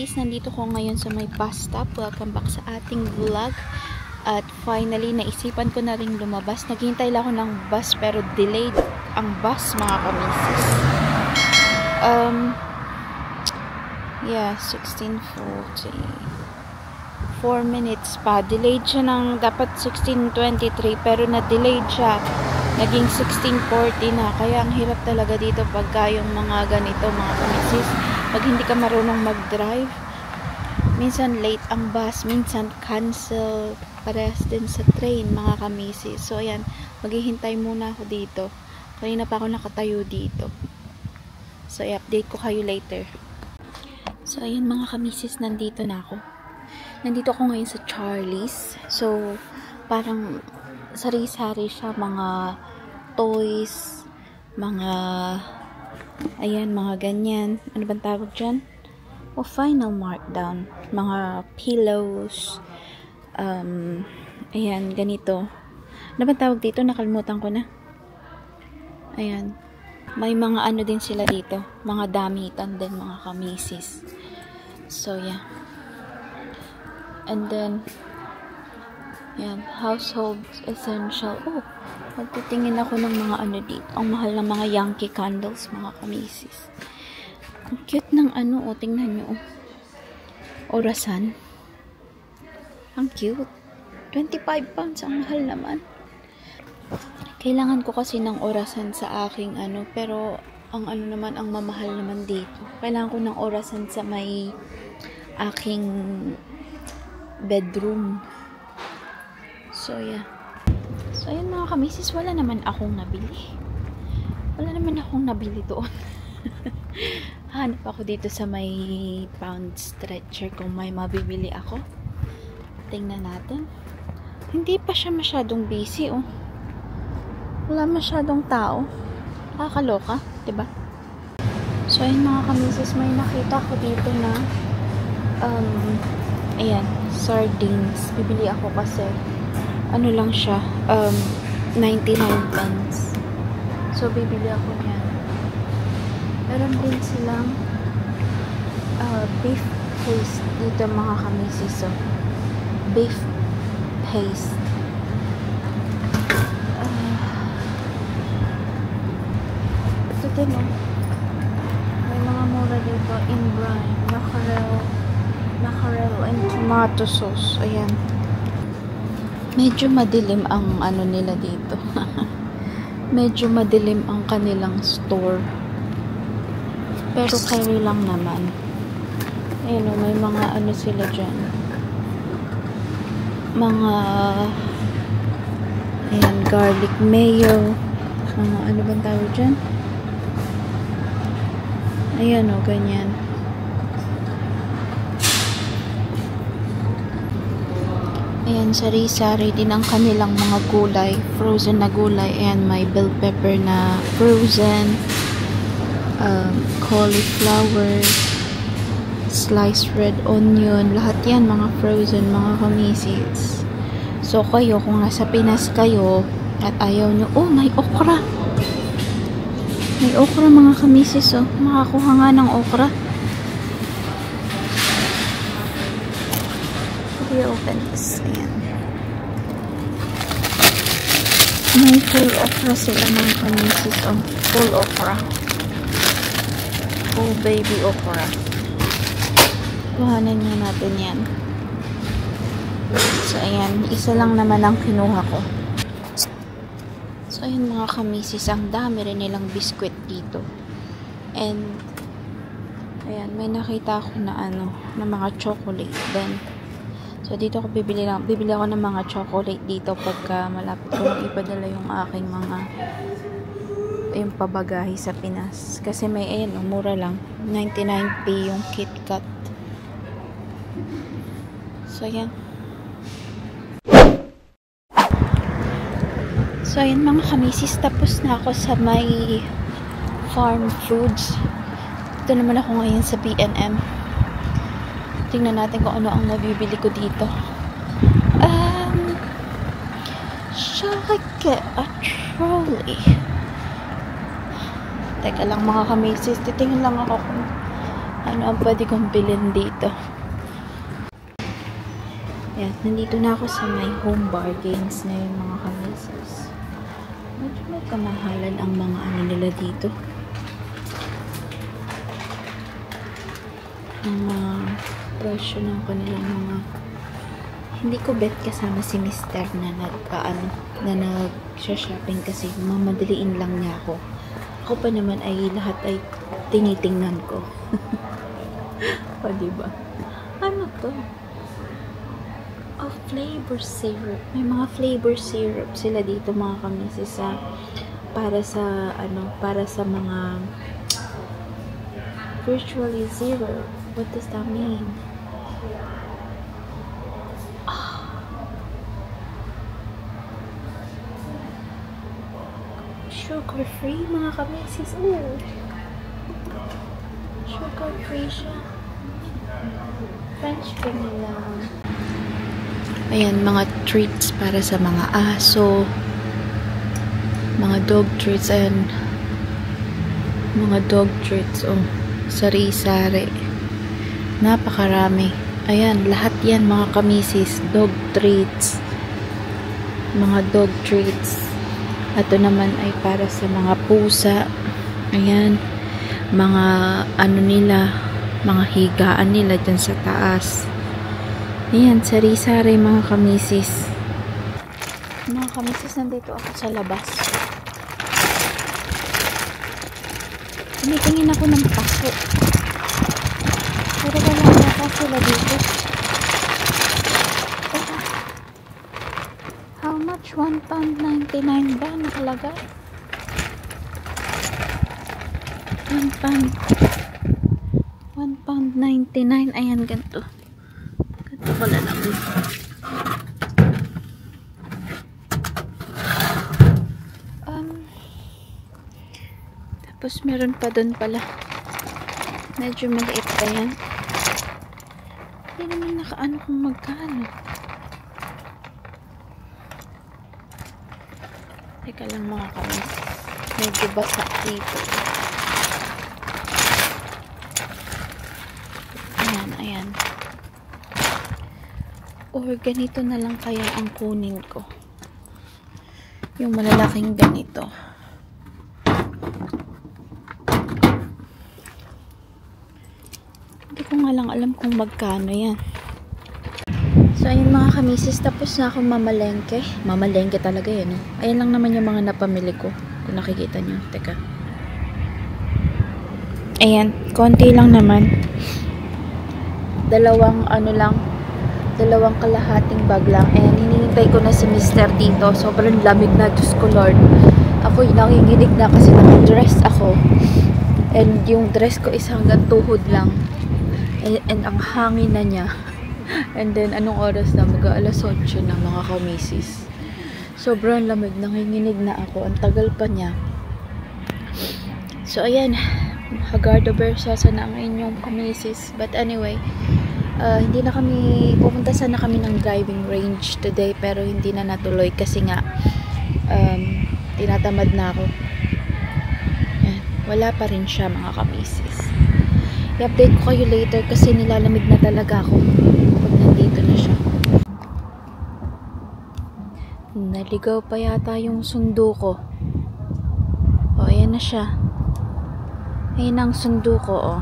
kamisis, nandito ko ngayon sa may bus stop. Welcome back sa ating vlog. At finally, naisipan ko na rin lumabas. Naghihintay lang ako ng bus pero delayed ang bus, mga kamisis. Yeah, 16:40. 4 minutes pa. Delayed siya ng dapat 16:23 pero na-delayed siya. Naging 16:40 na. Kaya ang hirap talaga dito pagka yung mga ganito, mga kamisis. Pag hindi ka marunong mag-drive, minsan late ang bus, minsan cancel. Parehas din sa train, mga kamisis. So, ayan. Maghihintay muna ako dito. Kanina pa ako nakatayo dito. So, i-update ko kayo later. So, ayan mga kamisis, nandito na ako. Nandito ako ngayon sa Charlie's. So, parang sari-sari siya. Mga toys, mga ayan, mga ganyan. Ano bang tawag dyan? O, final markdown. Mga pillows. Ayan, ganito. Ano bang tawag dito? Nakalimutan ko na. Ayan. May mga ano din sila dito. Mga damitan din, mga kamisis. So, yeah. And then, yan, household essential. Oh, magtitingin ako ng mga ano dito. Ang mahal ng mga Yankee candles, mga kamisis. Ang cute ng ano, oh, tingnan nyo, oh. Orasan. Ang cute. 25 pounds, ang mahal naman. Kailangan ko kasi ng orasan sa aking ano, pero ang ano naman, ang mamahal naman dito. Kailangan ko ng orasan sa may aking bedroom. So, yeah. So, ayun mga kamisis, wala naman akong nabili. Wala naman akong nabili doon. Hanap ako dito sa may pound stretcher kung may mabibili ako. Tingnan natin. Hindi pa siya masyadong busy, oh. Wala masyadong tao. Nakakaloka, diba? So, ayun mga kamisis, may nakita ko dito na ayan, sardines. Bibili ako kasi ano lang siya, 99 pence. So, bibili ako niyan. Meron din silang beef paste dito, mga kamisis. So, beef paste. Ito din, oh. May mga mura dito in brine. Mackerel and tomato sauce. Ayan. Medyo madilim ang ano nila dito. Medyo madilim ang kanilang store. Pero carry lang naman. Ayan, oh, may mga ano sila dyan. Mga ayan, garlic mayo. Mga ano bang tawag dyan? Ayan, oh, ganyan. Ayan, sari-sari din ang kanilang mga gulay. Frozen na gulay. Ayan, may bell pepper na frozen. Cauliflower. Sliced red onion. Lahat yan, mga frozen, mga kamisis. So, kayo, kung nasa Pinas kayo, at ayaw nyo, oh, may okra. May okra, mga kamisis, oh. Makakuha nga ng okra. Open this. Ayan. May full okra sila, mga kamisis. Oh, full okra. Full baby okra. Kuhanan nyo natin yan. So, ayan. Isa lang naman ang kinuha ko. So, ayan mga kamisis. Ang dami rin nilang biskwit dito. And, ayan. May nakita ako na ano, na mga chocolate. Then, so, dito ako bibili ako ng mga chocolate dito pagka malapit ko nang ipadala yung aking mga yung pabagahe sa Pinas. Kasi may, ayan, mura lang. 99p yung KitKat. So, ayan. So, ayan mga kamisis. Tapos na ako sa may farm foods. Ito naman ako ngayon sa B&M. Tingnan natin kung ano ang nabibili ko dito. Shall I get a trolley? Teka lang mga kamisis. Titingin lang ako kung Ano ang pwede kong bilhin dito? Yan, nandito na ako sa my home bargains ngayon mga kamisis. Medyo may kamahalan ang mga ano nila dito. Ang presyo ng kanilang mga... Hindi ko bet kasama si Mr. na nag-shopping kasi mamadaliin lang niya ako. Ako pa naman ay lahat ay tinitingnan ko. O diba? Ano to? Flavor syrup. May mga flavor syrup sila dito mga kamisis para sa mga virtually zero. What does that mean? Sugar free mga kamisis. Ooh. Sugar free siya. French vanilla. Ayan, mga treats para sa mga aso. Mga dog treats. Ayan. Mga dog treats. Oh, sari-sari. Napakarami. Ayan, lahat yan mga kamisis. Dog treats. Mga dog treats. Ito naman ay para sa mga pusa. Ayan. Mga ano nila. Mga higaan nila dyan sa taas. Ayan, sari-sari mga kamisis. Mga kamisis, nandito ako sa labas. Tumitingin ako ng paso. Pero wala na sila dito. Oh. How much? £1.99 ba nakalagay? £1.99. Ayan, ganito. Wala lang. Tapos meron pa doon pala. Medyo maliit pa yan. Hindi naman nakaano kung magkano. Teka lang mga kamis. Medyo basa dito. Ayan, ayan. Or ganito na lang kaya ang kunin ko. Yung malalaking ganito. Hindi ko nga lang alam kung magkano yan. So ayun mga kamisis, tapos na akong mamalengke. Mamalengke talaga yan. Ayan lang naman yung mga napamili ko. Kung nakikita nyo. Teka. Ayan. Konti lang naman. Dalawang kalahating bag lang. And hinihintay ko na si Mr. dito. Sobrang lamig na. Diyos ko Lord. Ako nanginginig na kasi naka-dress ako. And yung dress ko is hanggang tuhod lang. And ang hangin na niya. And then anong oras na? Mag-alas 8 na mga kamisis. Sobrang lamig. Nanginginig na ako. Ang tagal pa niya. So ayan. Hagardo Versosa na ang inyong kamisis. But anyway. Hindi na kami, pupunta sana kami ng driving range today pero hindi na natuloy kasi nga tinatamad na ako. Yan. Wala pa rin siya mga kamisis. I-update ko kayo later kasi nilalamig na talaga ako pag nandito na siya. Naligaw pa yata yung sundo ko. O, ayan na siya. Ayan ang sundo ko, oh.